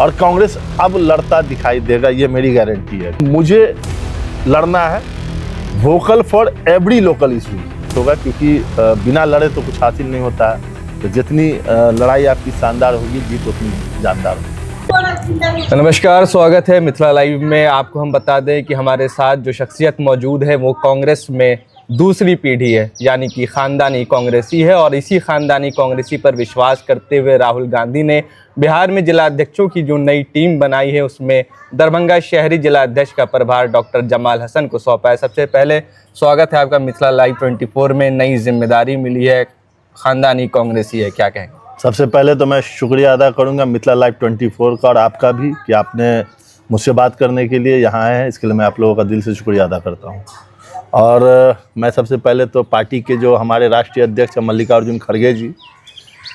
और कांग्रेस अब लड़ता दिखाई देगा, ये मेरी गारंटी है। मुझे लड़ना है vocal for every local issue होगा, क्योंकि बिना लड़े तो कुछ हासिल नहीं होता है। तो जितनी लड़ाई आपकी शानदार होगी, जीत उतनी जानदार होगी। नमस्कार, स्वागत है मिथिला लाइव में। आपको हम बता दें कि हमारे साथ जो शख्सियत मौजूद है वो कांग्रेस में दूसरी पीढ़ी है, यानी कि ख़ानदानी कांग्रेसी है। और इसी ख़ानदानी कांग्रेसी पर विश्वास करते हुए राहुल गांधी ने बिहार में जिला अध्यक्षों की जो नई टीम बनाई है उसमें दरभंगा शहरी जिला अध्यक्ष का प्रभार डॉक्टर जमाल हसन को सौंपा है। सबसे पहले स्वागत है आपका मिथिला लाइव 24 में। नई जिम्मेदारी मिली है, ख़ानदानी कांग्रेसी है, क्या कहेंगे? सबसे पहले तो मैं शुक्रिया अदा करूंगा मिथिला लाइव 24 का और आपका भी कि आपने मुझसे बात करने के लिए यहाँ आए हैं। इसके लिए मैं आप लोगों का दिल से शुक्रिया अदा करता हूँ। और मैं सबसे पहले तो पार्टी के जो हमारे राष्ट्रीय अध्यक्ष मल्लिकार्जुन खड़गे जी,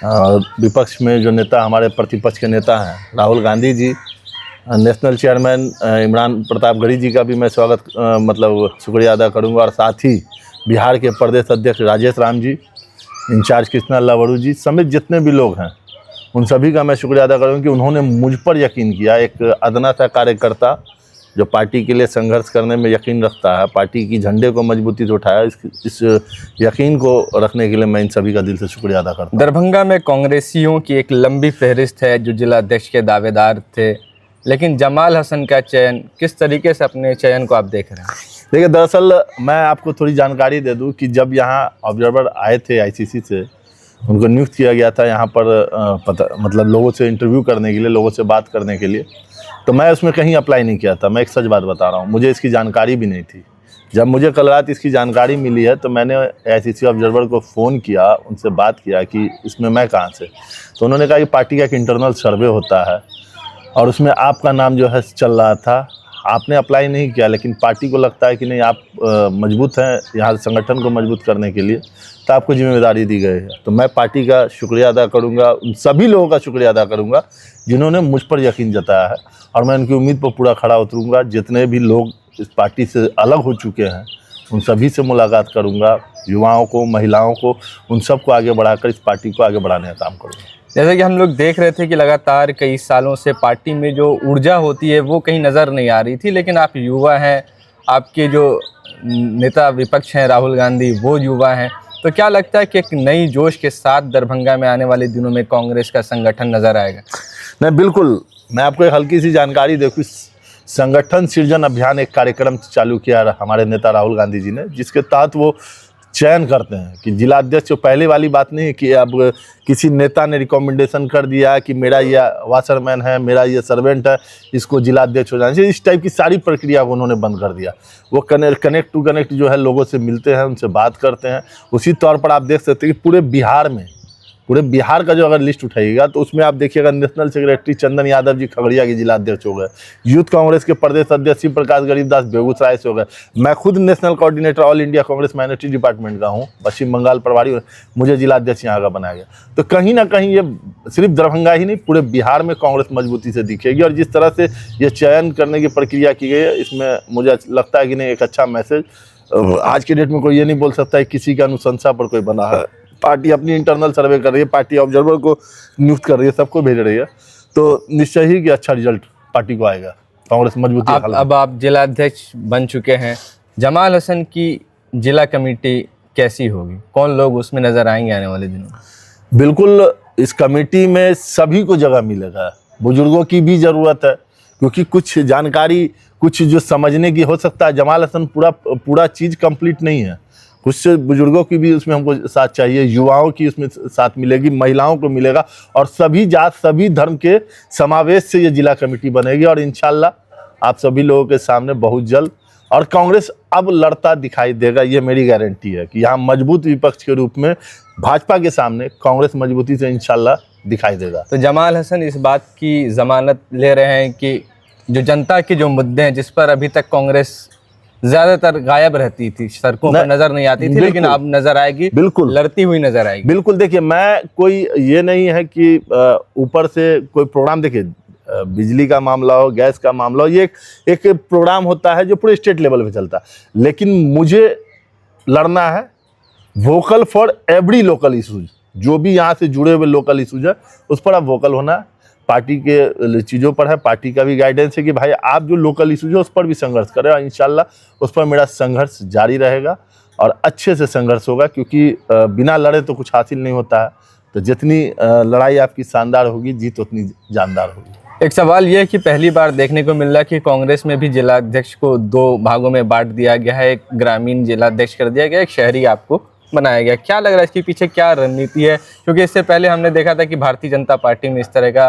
और विपक्ष में जो नेता हमारे प्रतिपक्ष के नेता हैं राहुल गांधी जी, नेशनल चेयरमैन इमरान प्रतापगढ़ी जी का भी मैं शुक्रिया अदा करूँगा। और साथ ही बिहार के प्रदेश अध्यक्ष राजेश राम जी, इंचार्ज कृष्णा लवड़ू जी समेत जितने भी लोग हैं उन सभी का मैं शुक्रिया अदा करूँगा कि उन्होंने मुझ पर यकीन किया। एक अदना सा कार्यकर्ता जो पार्टी के लिए संघर्ष करने में यकीन रखता है, पार्टी की झंडे को मजबूती से उठाया, इस यकीन को रखने के लिए मैं इन सभी का दिल से शुक्रिया अदा करता हूँ। दरभंगा में कांग्रेसियों की एक लंबी फहरिस्त है जो जिला अध्यक्ष के दावेदार थे, लेकिन जमाल हसन का चयन, किस तरीके से अपने चयन को आप देख रहे हैं? देखिए, दरअसल मैं आपको थोड़ी जानकारी दे दूं कि जब यहाँ ऑब्जर्वर आए थे आईसीसी से, उनको नियुक्त किया गया था यहाँ पर लोगों से इंटरव्यू करने के लिए, लोगों से बात करने के लिए, तो मैं उसमें कहीं अप्लाई नहीं किया था। मैं एक सच बात बता रहा हूँ, मुझे इसकी जानकारी भी नहीं थी। जब मुझे कल रात इसकी जानकारी मिली है तो मैंने आईसीसी ऑब्जर्वर को फ़ोन किया, उनसे बात किया कि इसमें मैं कहाँ से। तो उन्होंने कहा कि पार्टी का एक इंटरनल सर्वे होता है और उसमें आपका नाम जो है चल रहा था। आपने अप्लाई नहीं किया, लेकिन पार्टी को लगता है कि नहीं आप मजबूत हैं यहाँ संगठन को मजबूत करने के लिए, तो आपको जिम्मेदारी दी गई है। तो मैं पार्टी का शुक्रिया अदा करूँगा, उन सभी लोगों का शुक्रिया अदा करूँगा जिन्होंने मुझ पर यकीन जताया है, और मैं उनकी उम्मीद पर पूरा खड़ा उतरूँगा। जितने भी लोग इस पार्टी से अलग हो चुके हैं उन सभी से मुलाकात करूँगा, युवाओं को, महिलाओं को, उन सबको आगे बढ़ाकर इस पार्टी को आगे बढ़ाने का काम करूँगा। जैसे कि हम लोग देख रहे थे कि लगातार कई सालों से पार्टी में जो ऊर्जा होती है वो कहीं नज़र नहीं आ रही थी, लेकिन आप युवा हैं, आपके जो नेता विपक्ष हैं राहुल गांधी वो युवा हैं, तो क्या लगता है कि एक नई जोश के साथ दरभंगा में आने वाले दिनों में कांग्रेस का संगठन नज़र आएगा? नहीं, बिल्कुल। मैं आपको एक हल्की सी जानकारी देखूँ, संगठन सृजन अभियान एक कार्यक्रम चालू किया हमारे नेता राहुल गांधी जी ने, जिसके तहत वो चयन करते हैं कि जिला अध्यक्ष। जो पहले वाली बात नहीं है कि अब किसी नेता ने रिकमेंडेशन कर दिया कि मेरा ये वाशरमैन है, मेरा ये सर्वेंट है, इसको जिला अध्यक्ष हो जाना चाहिए, इस टाइप की सारी प्रक्रिया को उन्होंने बंद कर दिया। वो कनेक्ट टू कनेक्ट जो है लोगों से मिलते हैं, उनसे बात करते हैं। उसी तौर पर आप देख सकते हैं कि पूरे बिहार का जो अगर लिस्ट उठाइएगा तो उसमें आप देखिएगा नेशनल सेक्रेटरी चंदन यादव जी खगड़िया के जिला अध्यक्ष हो गए, यूथ कांग्रेस के प्रदेश अध्यक्ष शिव प्रकाश गरीबदास बेगूसराय से हो गए, मैं खुद national coordinator all India Congress minority department का हूँ, पश्चिम बंगाल प्रभारी, मुझे जिला अध्यक्ष यहाँ का बनाया गया। तो कहीं ना कहीं ये सिर्फ दरभंगा ही नहीं, पूरे बिहार में कांग्रेस मजबूती से दिखेगी। और जिस तरह से ये चयन करने की प्रक्रिया की गई है, इसमें मुझे लगता है कि नहीं, एक अच्छा मैसेज। आज के डेट में कोई ये नहीं बोल सकता है किसी की अनुशंसा पर कोई बना है। पार्टी अपनी इंटरनल सर्वे कर रही है, पार्टी ऑब्जर्वर को नियुक्त कर रही है, सबको भेज रही है, तो निश्चय ही कि अच्छा रिजल्ट पार्टी को आएगा, कांग्रेस मजबूती। अब आप जिला अध्यक्ष बन चुके हैं, जमाल हसन की जिला कमेटी कैसी होगी? कौन लोग उसमें नजर आएंगे आने वाले दिनों में? बिल्कुल, इस कमेटी में सभी को जगह मिलेगा। बुजुर्गों की भी ज़रूरत है, क्योंकि कुछ जानकारी, कुछ जो समझने की हो सकता है। जमाल हसन पूरा चीज़ कंप्लीट नहीं है, कुछ बुजुर्गों की भी उसमें हमको साथ चाहिए, युवाओं की उसमें साथ मिलेगी, महिलाओं को मिलेगा, और सभी जात सभी धर्म के समावेश से ये जिला कमेटी बनेगी। और इंशाल्लाह आप सभी लोगों के सामने बहुत जल्द और कांग्रेस अब लड़ता दिखाई देगा, ये मेरी गारंटी है कि यहाँ मजबूत विपक्ष के रूप में भाजपा के सामने कांग्रेस मजबूती से इंशाल्लाह दिखाई देगा। तो जमाल हसन इस बात की जमानत ले रहे हैं कि जो जनता के जो मुद्दे हैं जिस पर अभी तक कांग्रेस ज्यादातर गायब रहती थी, सड़कों पर नजर नहीं आती थी, लेकिन अब नजर आएगी, बिल्कुल लड़ती हुई नजर आएगी। बिल्कुल। देखिए, मैं कोई ये नहीं है कि ऊपर से कोई प्रोग्राम, देखिए बिजली का मामला हो, गैस का मामला हो, ये एक प्रोग्राम होता है जो पूरे स्टेट लेवल पे चलता है, लेकिन मुझे लड़ना है vocal for every local issues. जो भी यहाँ से जुड़े हुए लोकल इशूज है उस पर आप वोकल होना है। पार्टी के चीज़ों पर है, पार्टी का भी गाइडेंस है कि भाई आप जो लोकल इशूज है उस पर भी संघर्ष करें, और इंशाल्लाह उस पर मेरा संघर्ष जारी रहेगा और अच्छे से संघर्ष होगा, क्योंकि बिना लड़े तो कुछ हासिल नहीं होता है। तो जितनी लड़ाई आपकी शानदार होगी, जीत उतनी जानदार होगी। एक सवाल ये है कि पहली बार देखने को मिल रहा है कि कांग्रेस में भी जिलाध्यक्ष को 2 भागों में बांट दिया गया है। एक ग्रामीण जिलाध्यक्ष कर दिया गया, एक शहरी आपको बनाया गया। क्या लग रहा है इसके पीछे क्या रणनीति है? क्योंकि इससे पहले हमने देखा था कि भारतीय जनता पार्टी में इस तरह का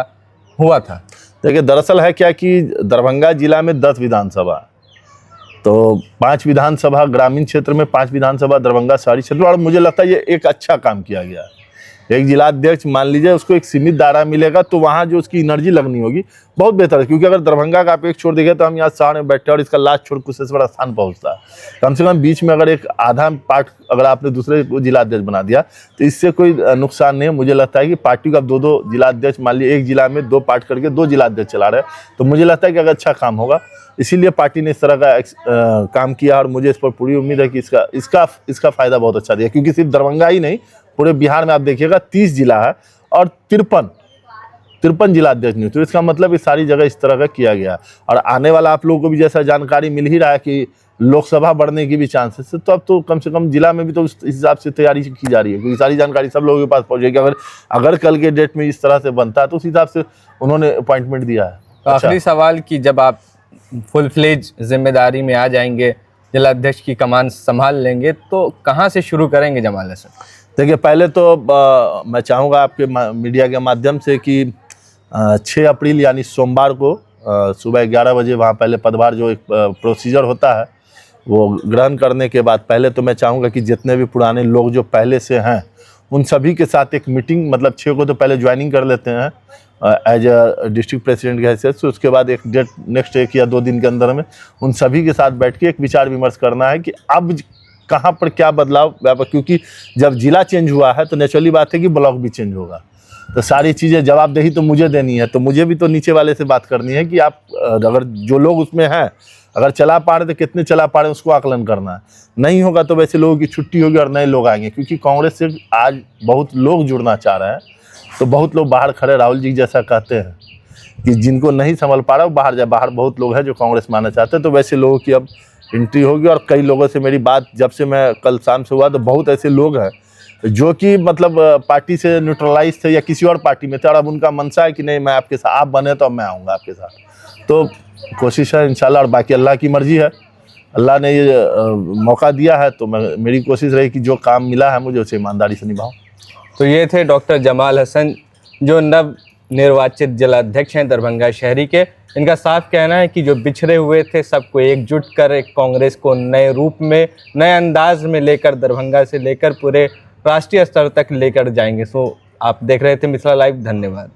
हुआ था। देखिए, दरअसल है क्या कि दरभंगा जिला में 10 विधानसभा, तो 5 विधानसभा ग्रामीण क्षेत्र में, 5 विधानसभा दरभंगा शहरी क्षेत्र, और मुझे लगता है ये एक अच्छा काम किया गया है। एक जिलाध्यक्ष मान लीजिए उसको एक सीमित दायरा मिलेगा, तो वहाँ जो उसकी एनर्जी लगनी होगी बहुत बेहतर है, क्योंकि अगर दरभंगा का आप एक छोड़ देंगे तो हम यहाँ सामने बैठे और इसका लास्ट छोड़ कुशेश्वर स्थान पहुँचता है। कम से कम बीच में अगर एक आधा पार्ट अगर आपने दूसरे को जिलाध्यक्ष बना दिया तो इससे कोई नुकसान नहीं है। मुझे लगता है कि पार्टी को अब 2-2 जिलाध्यक्ष, मान लीजिए एक जिला में 2 पार्ट करके 2 जिलाध्यक्ष चला रहे हैं, तो मुझे लगता है कि अगर अच्छा काम होगा, इसीलिए पार्टी ने इस तरह का काम किया, और मुझे इस पर पूरी उम्मीद है कि इसका फायदा बहुत अच्छा दिया, क्योंकि सिर्फ दरभंगा ही नहीं, पूरे बिहार में आप देखिएगा 30 जिला है और 53 जिलाध्यक्ष नहीं, तो इसका मतलब इस सारी जगह इस तरह का किया गया। और आने वाला आप लोगों को भी जैसा जानकारी मिल ही रहा है कि लोकसभा बढ़ने की भी चांसेस है, तो अब तो कम से कम जिला में भी तो इस हिसाब से तैयारी की जा रही है, क्योंकि सारी जानकारी सब लोगों के पास पहुंचेगी। अगर कल के डेट में इस तरह से बनता है तो उस हिसाब से उन्होंने अपॉइंटमेंट दिया है। तो आखिरी सवाल कि जब आप फुल फ्लेज जिम्मेदारी में आ जाएंगे, जिलाध्यक्ष की कमान संभाल लेंगे, तो कहाँ से शुरू करेंगे जमाल हसन? देखिए, पहले तो मैं चाहूँगा आपके मीडिया के माध्यम से कि 6 अप्रैल यानी सोमवार को सुबह 11 बजे वहाँ पहले पदभार जो एक प्रोसीजर होता है वो ग्रहण करने के बाद पहले तो मैं चाहूँगा कि जितने भी पुराने लोग जो पहले से हैं उन सभी के साथ एक मीटिंग, मतलब 6 को तो पहले ज्वाइनिंग कर लेते हैं एज अ डिस्ट्रिक्ट प्रेसिडेंट के हैसियत से। उसके बाद एक डेट नेक्स्ट 1 या 2 दिन के अंदर में उन सभी के साथ बैठ के एक विचार विमर्श करना है कि अब कहाँ पर क्या बदलाव, क्योंकि जब जिला चेंज हुआ है तो नेचुरली बात है कि ब्लॉक भी चेंज होगा, तो सारी चीज़ें जवाबदेही तो मुझे देनी है, तो मुझे भी तो नीचे वाले से बात करनी है कि आप अगर जो लोग उसमें हैं अगर चला पा रहे तो कितने चला पा रहे हैं उसको आकलन करना है। नहीं होगा तो वैसे लोगों की छुट्टी होगी और नए लोग आएंगे, क्योंकि कांग्रेस से आज बहुत लोग जुड़ना चाह रहे हैं, तो बहुत लोग बाहर खड़े, राहुल जी जैसा कहते हैं कि जिनको नहीं संभल पा रहा वो बाहर जाए। बाहर बहुत लोग हैं जो कांग्रेस में आना चाहते हैं, तो वैसे लोगों की अब एंट्री होगी। और कई लोगों से मेरी बात जब से मैं कल शाम से हुआ तो बहुत ऐसे लोग हैं जो कि मतलब पार्टी से न्यूट्रलाइज थे या किसी और पार्टी में थे, और अब उनका मनसा है कि नहीं मैं आपके साथ, आप बने तो अब मैं आऊँगा आपके साथ। तो कोशिश है इंशाल्लाह, और बाकी अल्लाह की मर्जी है। अल्लाह ने ये मौका दिया है तो मेरी कोशिश रही कि जो काम मिला है मुझे उसे ईमानदारी से निभाऊं। तो ये थे डॉक्टर जमाल हसन, जो नव निर्वाचित जिलाध्यक्ष हैं दरभंगा शहरी के। इनका साफ कहना है कि जो बिछड़े हुए थे सबको एकजुट कर एक कांग्रेस को नए रूप में, नए अंदाज में लेकर दरभंगा से लेकर पूरे राष्ट्रीय स्तर तक लेकर जाएंगे। सो आप देख रहे थे मिथिला लाइव, धन्यवाद।